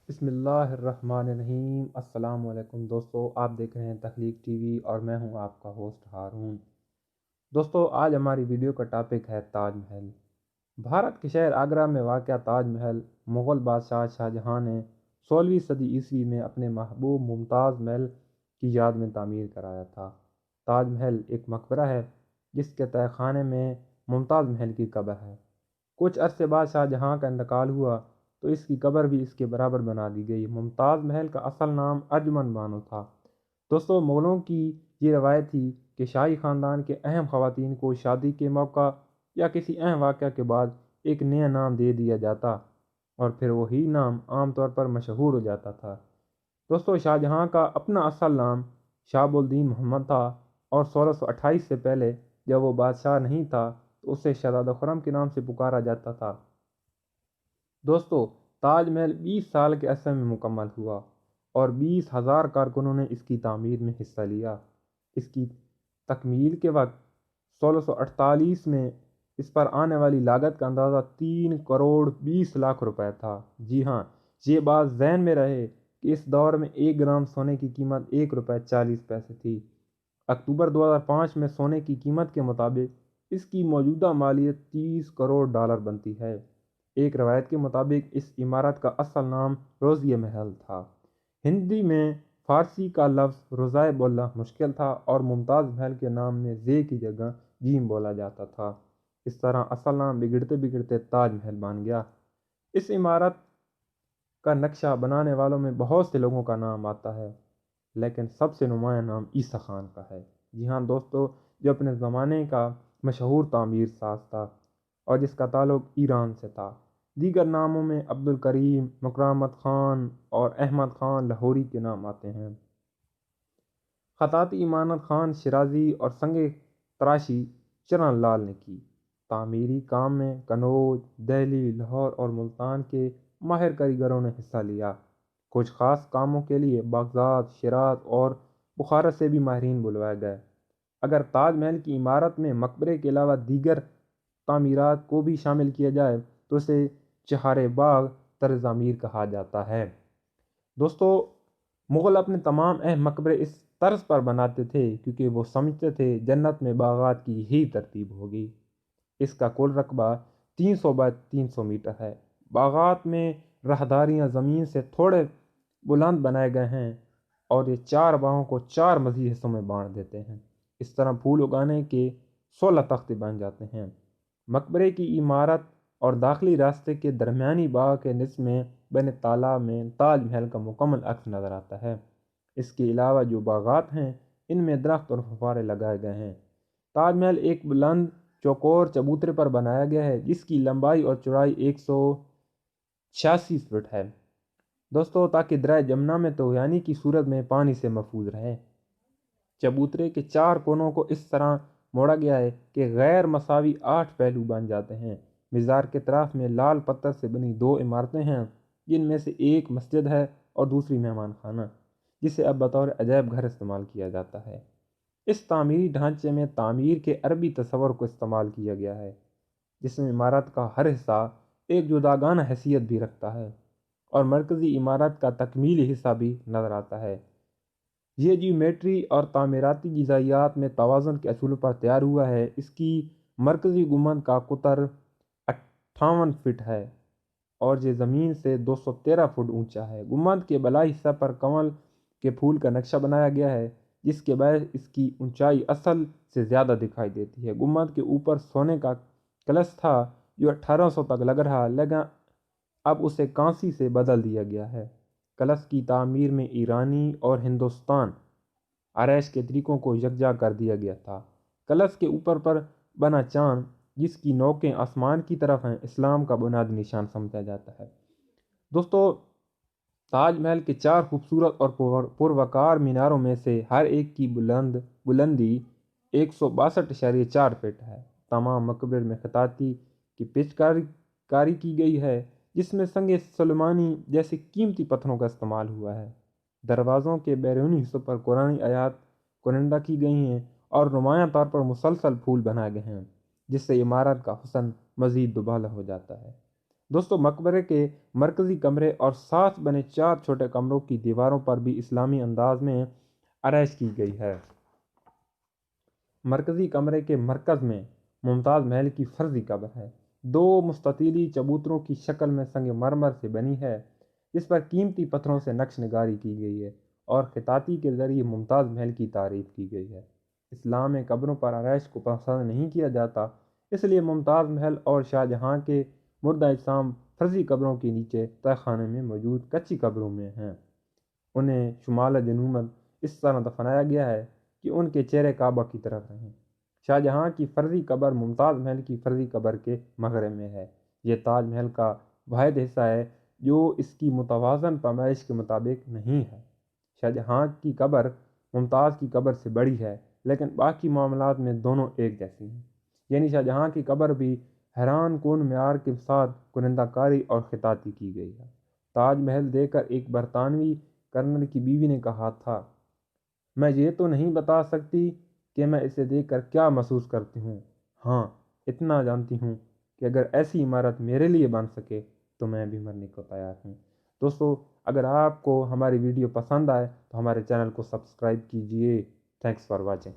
بسم اللہ الرحمن الرحیم۔ السلام علیکم دوستو، آپ دیکھ رہے ہیں تخلیق ٹی وی اور میں ہوں آپ کا ہوسٹ ہارون۔ دوستو، آج ہماری ویڈیو کا ٹاپک ہے تاج محل۔ بھارت کے شہر آگرہ میں واقع تاج محل مغل بادشاہ شاہ جہاں نے 16ویں صدی عیسوی میں اپنے محبوب ممتاز محل کی یاد میں تعمیر کرایا تھا۔ تاج محل ایک مقبرہ ہے جس کے تہہ خانے میں ممتاز محل کی قبر ہے۔ کچھ عرصے بعد شاہ جہاں کا انتقال ہوا تو اس کی قبر بھی اس کے برابر بنا دی گئی۔ ممتاز محل کا اصل نام ارجمن بانو تھا۔ دوستو، مغلوں کی یہ روایت تھی کہ شاہی خاندان کے اہم خواتین کو شادی کے موقع یا کسی اہم واقعہ کے بعد ایک نیا نام دے دیا جاتا اور پھر وہی نام عام طور پر مشہور ہو جاتا تھا۔ دوستو، شاہ جہاں کا اپنا اصل نام شہاب الدین محمد تھا اور 1628 سے پہلے جب وہ بادشاہ نہیں تھا تو اسے شہزادہ خرم کے نام سے پکارا جاتا تھا۔ دوستو، تاج محل 20 سال کے عرصے میں مکمل ہوا اور 20,000 کارکنوں نے اس کی تعمیر میں حصہ لیا۔ اس کی تکمیل کے وقت 1648 میں اس پر آنے والی لاگت کا اندازہ 3,20,00,000 روپے تھا۔ جی ہاں، یہ بات ذہن میں رہے کہ اس دور میں 1 گرام سونے کی قیمت 1 روپے 40 پیسے تھی۔ اکتوبر 2005 میں سونے کی قیمت کے مطابق اس کی موجودہ مالیت 30 کروڑ ڈالر بنتی ہے۔ ایک روایت کے مطابق اس عمارت کا اصل نام روضیہ محل تھا۔ ہندی میں فارسی کا لفظ روضہ بولنا مشکل تھا اور ممتاز محل کے نام میں زے کی جگہ جیم بولا جاتا تھا۔ اس طرح اصل نام بگڑتے بگڑتے تاج محل بن گیا۔ اس عمارت کا نقشہ بنانے والوں میں بہت سے لوگوں کا نام آتا ہے، لیکن سب سے نمایاں نام عیسیٰ خان کا ہے۔ جی ہاں دوستو، جو اپنے زمانے کا مشہور تعمیر ساز تھا اور جس کا تعلق ایران سے تھا۔ دیگر ناموں میں عبد الکریم، مکرمت خان اور احمد خان لاہوری کے نام آتے ہیں۔ خطاطی ایمانت خان شیرازی اور سنگ تراشی چرن لال نے کی۔ تعمیری کام میں قنوج، دہلی، لاہور اور ملتان کے ماہر کاریگروں نے حصہ لیا۔ کچھ خاص کاموں کے لیے بغداد، شیراز اور بخارا سے بھی ماہرین بلوائے گئے۔ اگر تاج محل کی عمارت میں مقبرے کے علاوہ دیگر تعمیرات کو بھی شامل کیا جائے تو اسے چہار باغ طرز تعمیر کہا جاتا ہے۔ دوستو، مغل اپنے تمام اہم مقبرے اس طرز پر بناتے تھے کیونکہ وہ سمجھتے تھے جنت میں باغات کی یہی ترتیب ہوگی۔ اس کا کل رقبہ 300 بائی 300 میٹر ہے۔ باغات میں راہداریاں زمین سے تھوڑے بلند بنائے گئے ہیں اور یہ 4 باغوں کو 4 مزید حصوں میں بانٹ دیتے ہیں۔ اس طرح پھول اگانے کے 16 تختے بن جاتے ہیں۔ مقبرے کی عمارت اور داخلی راستے کے درمیانی باغ کے نصف میں بنے تالاب میں تاج محل کا مکمل عکس نظر آتا ہے۔ اس کے علاوہ جو باغات ہیں ان میں درخت اور فوارے لگائے گئے ہیں۔ تاج محل ایک بلند چوکور چبوترے پر بنایا گیا ہے جس کی لمبائی اور چوڑائی 186 فٹ ہے۔ دوستو، تاکہ دریا جمنا میں طغیانی کی صورت میں پانی سے محفوظ رہے، چبوترے کے 4 کونوں کو اس طرح موڑا گیا ہے کہ غیر مساوی 8 پہلو بن جاتے ہیں۔ مزار کے طرف میں لال پتھر سے بنی 2 عمارتیں ہیں جن میں سے ایک مسجد ہے اور دوسری مہمان خانہ، جسے اب بطور عجائب گھر استعمال کیا جاتا ہے۔ اس تعمیری ڈھانچے میں تعمیر کے عربی تصور کو استعمال کیا گیا ہے جس میں عمارت کا ہر حصہ ایک جداگانہ حیثیت بھی رکھتا ہے اور مرکزی عمارت کا تکمیلی حصہ بھی نظر آتا ہے۔ یہ جیومیٹری اور تعمیراتی جزئیات میں توازن کے اصول پر تیار ہوا ہے۔ اس کی مرکزی گنبد کا قطر 58 فٹ ہے اور یہ زمین سے 213 فٹ اونچا ہے۔ گنبد کے بالائی حصہ پر کمل کے پھول کا نقشہ بنایا گیا ہے جس کے باعث اس کی اونچائی اصل سے زیادہ دکھائی دیتی ہے۔ گنبد کے اوپر سونے کا کلش تھا جو 1800 تک لگ رہا، لیکن اب اسے کانسی سے بدل دیا گیا ہے۔ کلش کی تعمیر میں ایرانی اور ہندوستان آرائش کے طریقوں کو یکجا کر دیا گیا تھا۔ کلش کے اوپر پر بنا چاند جس کی نوکیں آسمان کی طرف ہیں اسلام کا بنیادی نشان سمجھا جاتا ہے۔ دوستو، تاج محل کے 4 خوبصورت اور پروقار میناروں میں سے ہر ایک کی بلندی 162.4 فٹ ہے۔ تمام مقبرے میں خطاطی کی پچ کاری کی گئی ہے جس میں سنگ سلیمانی جیسے قیمتی پتھروں کا استعمال ہوا ہے۔ دروازوں کے بیرونی حصوں پر قرآنی آیات کنندہ کی گئی ہیں اور نمایاں طور پر مسلسل پھول بنائے گئے ہیں جس سے عمارت کا حسن مزید دوبالا ہو جاتا ہے۔ دوستو مقبرے کے مرکزی کمرے اور ساتھ بنے 4 چھوٹے کمروں کی دیواروں پر بھی اسلامی انداز میں آرائش کی گئی ہے۔ مرکزی کمرے کے مرکز میں ممتاز محل کی فرضی قبر ہے، 2 مستطیلی چبوتروں کی شکل میں سنگ مرمر سے بنی ہے، جس پر قیمتی پتھروں سے نقش نگاری کی گئی ہے اور خطاطی کے ذریعے ممتاز محل کی تعریف کی گئی ہے۔ اسلام میں قبروں پر آرائش کو پسند نہیں کیا جاتا، اس لیے ممتاز محل اور شاہ جہاں کے مردہ اجسام فرضی قبروں کے نیچے تہہ خانے میں موجود کچی قبروں میں ہیں۔ انہیں شمال جنوباً اس طرح دفنایا گیا ہے کہ ان کے چہرے کعبہ کی طرف رہیں۔ شاہ جہاں کی فرضی قبر ممتاز محل کی فرضی قبر کے مغرب میں ہے۔ یہ تاج محل کا واحد حصہ ہے جو اس کی متوازن پیمائش کے مطابق نہیں ہے۔ شاہ جہاں کی قبر ممتاز کی قبر سے بڑی ہے، لیکن باقی معاملات میں دونوں ایک جیسی ہیں، یعنی شاہ جہاں کی قبر بھی حیران کن معیار کے ساتھ کنندہ کاری اور خطاطی کی گئی ہے۔ تاج محل دیکھ کر ایک برطانوی کرنل کی بیوی نے کہا تھا، میں یہ تو نہیں بتا سکتی کہ میں اسے دیکھ کر کیا محسوس کرتی ہوں، ہاں اتنا جانتی ہوں کہ اگر ایسی عمارت میرے لیے بن سکے تو میں بھی مرنے کو تیار ہوں۔ دوستو اگر آپ کو ہماری ویڈیو پسند آئے تو ہمارے چینل کو سبسکرائب کیجئے۔ Thanks for watching.